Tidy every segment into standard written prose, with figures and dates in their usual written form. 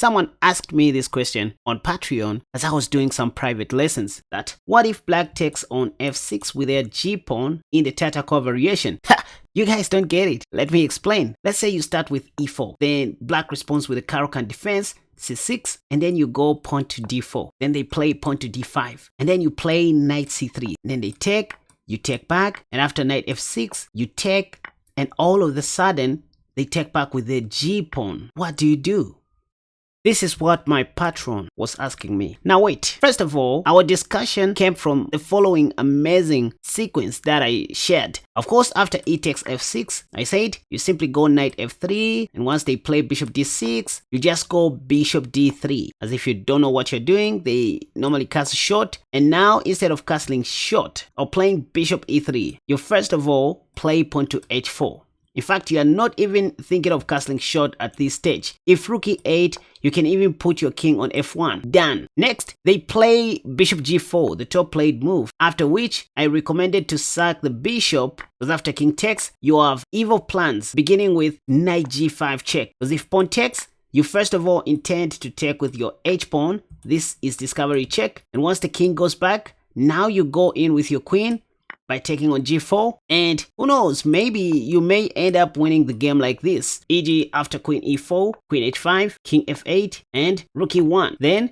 Someone asked me this question on Patreon as I was doing some private lessons, that what if black takes on f6 with their g-pawn in the Tartakov variation? Ha! You guys don't get it. Let me explain. Let's say you start with e4, then black responds with a Caro-Kann Defense, c6, and then you go pawn to d4. Then they play pawn to d5, and then you play knight c3. And then they take, you take back, and after knight f6, you take, and all of a sudden, they take back with their g-pawn. What do you do? This is what my patron was asking me. Now wait, first of all, our discussion came from the following amazing sequence that I shared. Of course, after e takes f6, I said you simply go knight f3, and once they play bishop d6, you just go bishop d3. As if you don't know what you're doing, they normally castle short, and now instead of castling short or playing bishop e3, you first of all play pawn to h4. In fact, you are not even thinking of castling short at this stage. If rook e8, you can even put your king on f1. Done. Next, they play bishop g4, the top played move. After which, I recommended to sack the bishop, because after king takes, you have evil plans, beginning with knight g5 check. Because if pawn takes, you first of all intend to take with your h-pawn. This is discovery check. And once the king goes back, now you go in with your queen by taking on g4, and who knows, maybe you may end up winning the game like this, e.g. after queen e4, queen h5, king f8, and rook e1. Then,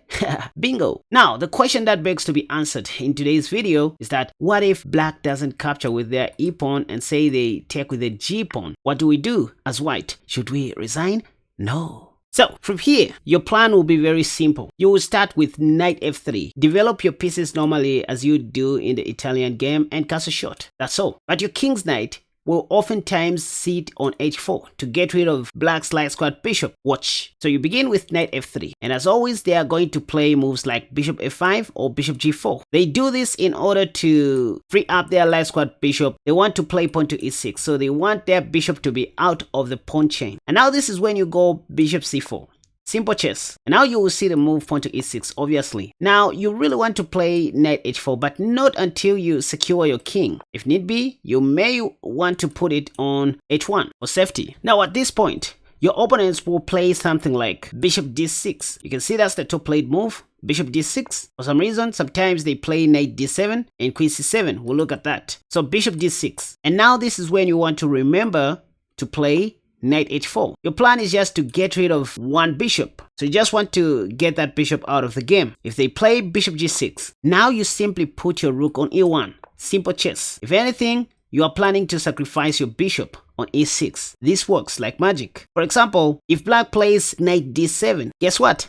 bingo! Now, the question that begs to be answered in today's video is that what if black doesn't capture with their e-pawn and say they take with their g-pawn? What do we do as white? Should we resign? No. So, from here, your plan will be very simple. You will start with knight f3. Develop your pieces normally as you do in the Italian game and castle short. That's all. But your king's knight will oftentimes sit on h4 to get rid of black's light squad bishop. Watch. So you begin with knight f3, and as always, they are going to play moves like bishop f5 or bishop g4. They do this in order to free up their light squad bishop. They want to play pawn to e6, so they want their bishop to be out of the pawn chain. And now this is when you go bishop c4. Simple chess. And now you will see the move pawn to e6, obviously. Now, you really want to play knight h4, but not until you secure your king. If need be, you may want to put it on h1 for safety. Now, at this point, your opponents will play something like bishop d6. You can see that's the top played move. Bishop d6. For some reason, sometimes they play knight d7 and queen c7. We'll look at that. So bishop d6. And now this is when you want to remember to play knight h4. Your plan is just to get rid of one bishop. So you just want to get that bishop out of the game. If they play bishop g6, now you simply put your rook on e1. Simple chess. If anything, you are planning to sacrifice your bishop on e6. This works like magic. For example, if black plays knight d7, guess what?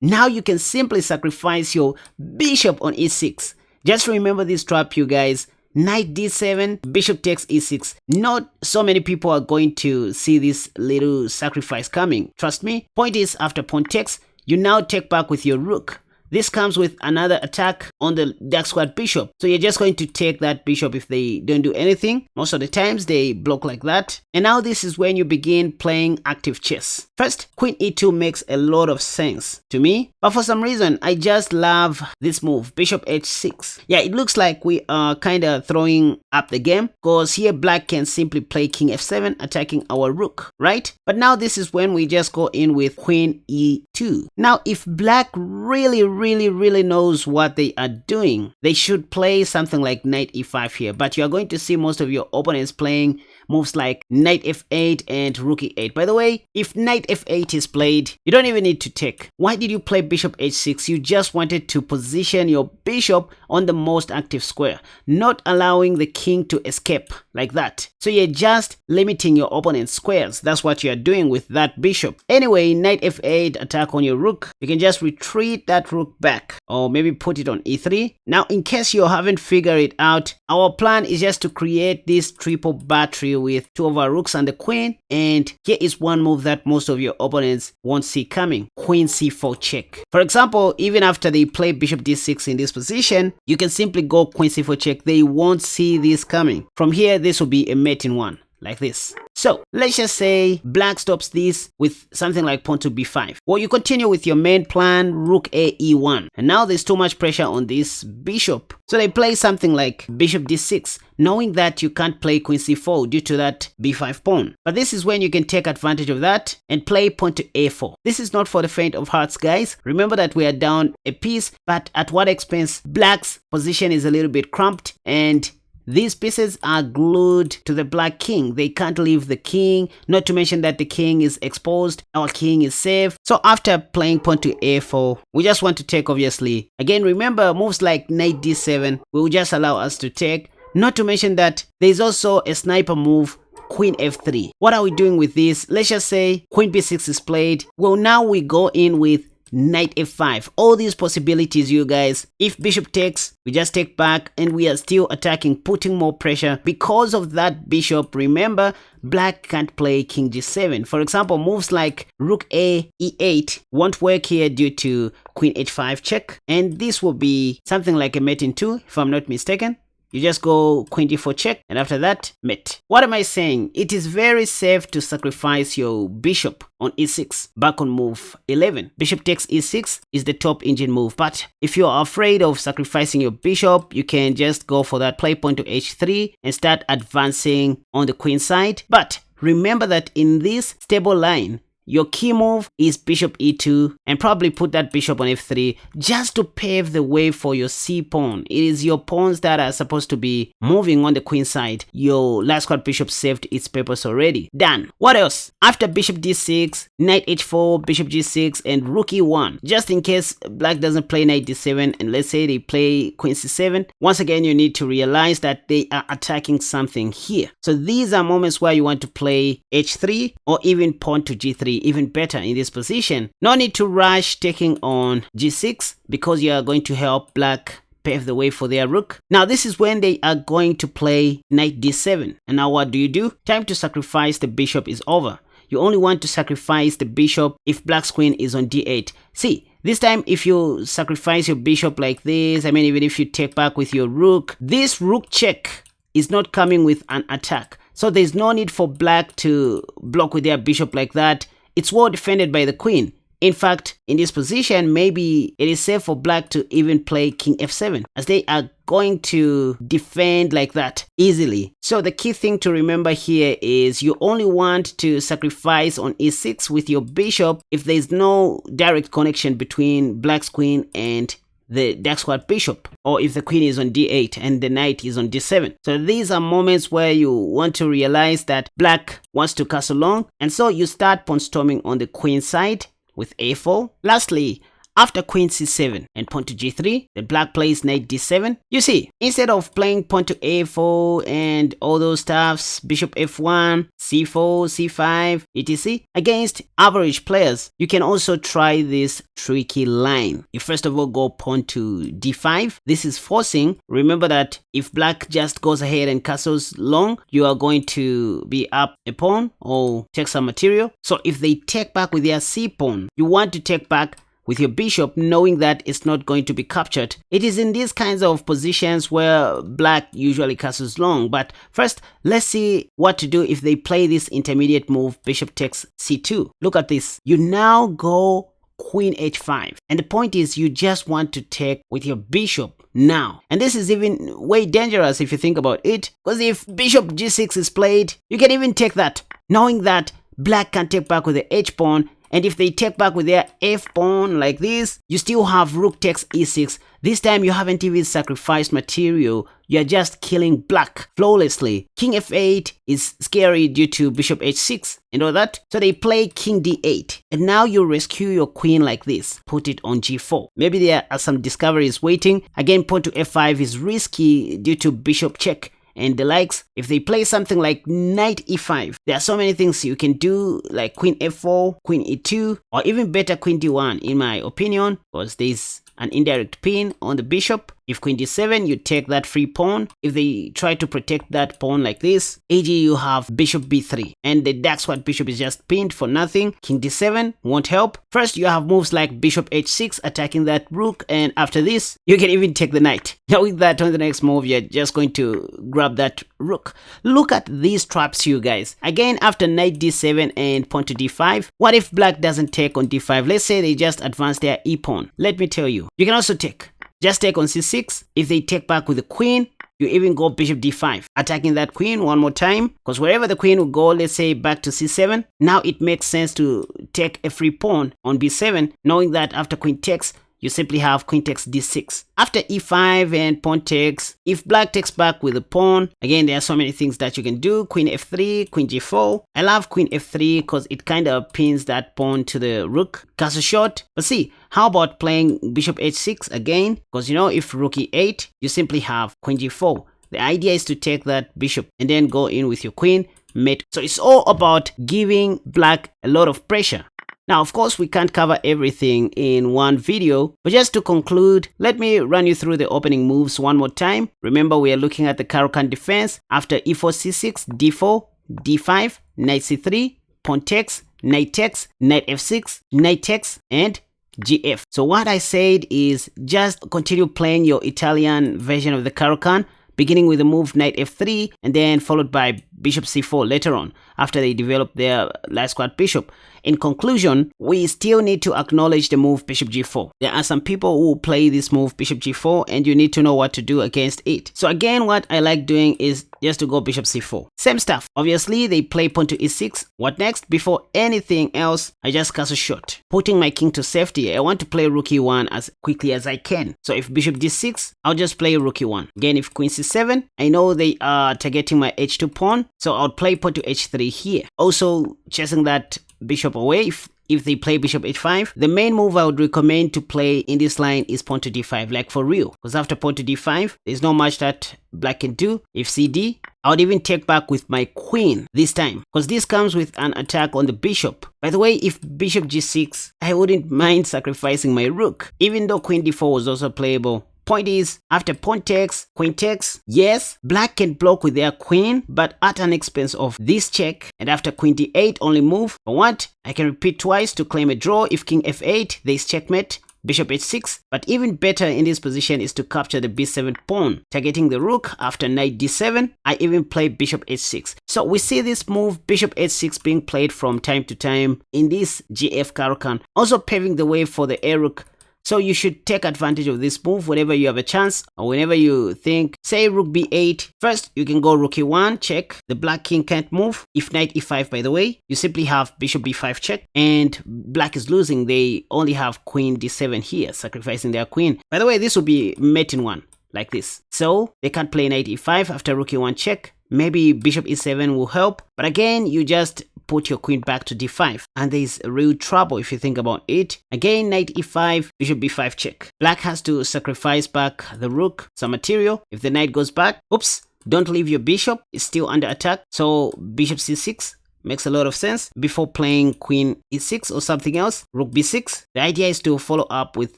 Now you can simply sacrifice your bishop on e6. Just remember this trap, you guys. Knight d7, bishop takes e6. Not so many people are going to see this little sacrifice coming. Trust me. Point is, after pawn takes, you now take back with your rook. This comes with another attack on the dark squad bishop. So you're just going to take that bishop if they don't do anything. Most of the times they block like that. And now this is when you begin playing active chess. First, queen e2 makes a lot of sense to me. But for some reason, I just love this move, bishop h6. Yeah, it looks like we are kind of throwing up the game, because here black can simply play king f7 attacking our rook, right? But now this is when we just go in with queen e2. Now, if black really knows what they are doing, they should play something like knight e5 here. But you are going to see most of your opponents playing moves like knight f8 and rook e8. By the way, if knight f8 is played, you don't even need to take. Why did you play bishop h6? You just wanted to position your bishop on the most active square, not allowing the king to escape like that. So you're just limiting your opponent's squares. That's what you're doing with that bishop. Anyway, knight f8 attack on your rook. You can just retreat that rook back, or maybe put it on e3. Now, in case you haven't figured it out, our plan is just to create this triple battery with two of our rooks and the queen. And here is one move that most of your opponents won't see coming: queen c4 check. For example, even after they play bishop d6 in this position, you can simply go queen c4 check. They won't see this coming. From here, this will be a mate in one. like this. So let's just say black stops this with something like pawn to b5. Well, you continue with your main plan, rook a e1. And now there's too much pressure on this bishop. So they play something like bishop d6, knowing that you can't play queen c4 due to that b5 pawn. But this is when you can take advantage of that and play pawn to a4. This is not for the faint of hearts, guys. Remember that we are down a piece, but at what expense? Black's position is a little bit cramped, and these pieces are glued to the black king. They can't leave the king, not to mention that the king is exposed. Our king is safe. So after playing pawn to a4, we just want to take, obviously. Again, remember, moves like knight d7 will just allow us to take. Not to mention that there's also a sniper move, queen f3. What are we doing with this? Let's just say queen b6 is played. Well, now we go in with knight f5. All these possibilities, you guys. If bishop takes, we just take back and we are still attacking, putting more pressure because of that bishop. Remember, black can't play king g7. For example, moves like rook a e8 won't work here due to queen h5 check, and this will be something like a mate in 2 if I'm not mistaken. You just go queen d4 check, and after that, mate. What am I saying? It is very safe to sacrifice your bishop on e6. Back on move 11. Bishop takes e6 is the top engine move. But if you are afraid of sacrificing your bishop, you can just go for that play pawn to h3 and start advancing on the queen side. But remember that in this stable line, your key move is bishop e2, and probably put that bishop on f3 just to pave the way for your c pawn. It is your pawns that are supposed to be moving on the queen side. Your last squad bishop served its purpose already. Done. What else? After bishop d6, knight h4, bishop g6, and rook e1. Just in case black doesn't play knight d7, and let's say they play queen c7, once again you need to realize that they are attacking something here. So these are moments where you want to play h3 or even pawn to g3. Even better in this position. No need to rush taking on g6 because you are going to help black pave the way for their rook. Now this is when they are going to play knight d7. And now what do? Time to sacrifice the bishop is over. You only want to sacrifice the bishop if black's queen is on d8. See, this time if you sacrifice your bishop like this, I mean even if you take back with your rook, this rook check is not coming with an attack. So there's no need for black to block with their bishop like that. It's well defended by the queen. In fact, in this position, maybe it is safe for black to even play king f7, as they are going to defend like that easily. So the key thing to remember here is you only want to sacrifice on e6 with your bishop if there's no direct connection between black's queen and the dark squad bishop, or if the queen is on d8 and the knight is on d7. So these are moments where you want to realize that black wants to castle long, and so you start pawn storming on the queen side with a4. Lastly, after queen c7 and pawn to g3, the black plays knight d7. You see, instead of playing pawn to a4 and all those stuffs, bishop f1, c4, c5, etc. against average players, you can also try this tricky line. You first of all go pawn to d5. This is forcing. Remember that if black just goes ahead and castles long, you are going to be up a pawn or take some material. So if they take back with their c pawn, you want to take back with your bishop, knowing that it's not going to be captured. It is in these kinds of positions where black usually castles long. But first, let's see what to do if they play this intermediate move, bishop takes c2. Look at this. You now go queen h5. And the point is you just want to take with your bishop now. And this is even way dangerous if you think about it, because if bishop g6 is played, you can even take that, knowing that black can take back with the h pawn. And if they take back with their f pawn like this, you still have rook takes e6. This time you haven't even sacrificed material. You're just killing black flawlessly. King f8 is scary due to bishop h6 and all that. So they play king d8. And now you rescue your queen like this. Put it on g4. Maybe there are some discoveries waiting. Again, pawn to f5 is risky due to bishop check and the likes. If they play something like knight e5, there are so many things you can do, like queen f4, queen e2, or even better queen d1 in my opinion, because there's an indirect pin on the bishop. If queen d7, you take that free pawn. If they try to protect that pawn like this, ag you have bishop b3, and the dark square bishop is just pinned for nothing. King d7 won't help. First, you have moves like bishop h6 attacking that rook, and after this, you can even take the knight. Knowing that on the next move, you're just going to grab that rook. Look at these traps, you guys. Again, after knight d7 and pawn to d5, what if black doesn't take on d5? Let's say they just advance their e-pawn. Let me tell you, you can also take. Just take on c6. If they take back with the queen, you even go bishop d5, attacking that queen one more time, because wherever the queen will go, let's say back to c7, now it makes sense to take a free pawn on b7, knowing that after queen takes, you simply have queen takes d6. After e5 and pawn takes, if black takes back with the pawn, again, there are so many things that you can do. Queen f3, queen g4. I love queen f3 because it kind of pins that pawn to the rook. Castle shot. But see, how about playing bishop h6 again? Because you know, if rook e8, you simply have queen g4. The idea is to take that bishop and then go in with your queen, mate. So it's all about giving black a lot of pressure. Now, of course, we can't cover everything in one video, but just to conclude, let me run you through the opening moves one more time. Remember, we are looking at the Caro-Kann defense. After e4, c6, d4, d5, knight c3, pawn takes, knight takes, knight f6, knight takes, and gf. So what I said is just continue playing your Italian version of the Caro-Kann, beginning with the move knight f3 and then followed by bishop c4 later on, after they develop their light squared bishop. In conclusion, we still need to acknowledge the move bishop g4. There are some people who play this move bishop g4 and you need to know what to do against it. So again, what I like doing is just to go bishop c4. Same stuff. Obviously, they play pawn to e6. What next? Before anything else, I just castle shot. Putting my king to safety, I want to play rook e1 as quickly as I can. So if bishop d6, I'll just play rook e1. Again, if queen c7, I know they are targeting my h2 pawn, so I'll play pawn to h3 here. Also, chasing that bishop away. If they play bishop h5, the main move I would recommend to play in this line is pawn to d5, like for real. Because after pawn to d5, there's not much that black can do. If cd, I would even take back with my queen this time, because this comes with an attack on the bishop. By the way, if bishop g6, I wouldn't mind sacrificing my rook, even though queen d4 was also playable. Point is, after pawn takes, queen takes, yes, black can block with their queen, but at an expense of this check. And after queen d8, only move. But what? I can repeat twice to claim a draw. If king f8, there's checkmate. Bishop h6, but even better in this position is to capture the b7 pawn, targeting the rook. After knight d7, I even play bishop h6. So we see this move bishop h6 being played from time to time in this GF Caro-Kann, also paving the way for the a rook. So you should take advantage of this move whenever you have a chance, or whenever you think, say rook b8. First, you can go rook e1, check. The black king can't move. If knight e5, by the way, you simply have bishop b5 check, and black is losing. They only have queen d7 here, sacrificing their queen. By the way, this will be mate in one, like this. So they can't play knight e5 after rook e1 check. Maybe bishop e7 will help, but again, you just put your queen back to d5, and there's real trouble if you think about it. Again, knight e5, bishop b5 check. Black has to sacrifice back the rook, some material. If the knight goes back, oops, don't leave your bishop, it's still under attack. So bishop c6 makes a lot of sense before playing queen e6 or something else. Rook b6. The idea is to follow up with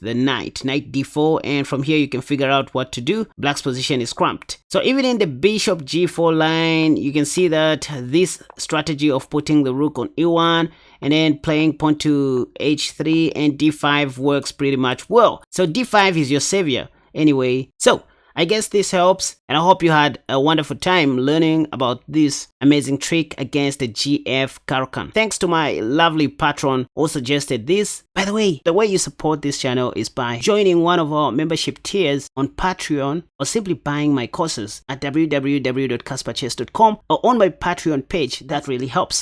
the knight d4, and from here you can figure out what to do. Black's position is cramped. So even in the bishop g4 line, you can see that this strategy of putting the rook on e1 and then playing pawn to h3 and d5 works pretty much well. So d5 is your savior anyway. So I guess this helps, and I hope you had a wonderful time learning about this amazing trick against the GF Caro-Kann. Thanks to my lovely patron who suggested this. By the way you support this channel is by joining one of our membership tiers on Patreon, or simply buying my courses at www.KaspaChess.com or on my Patreon page. That really helps.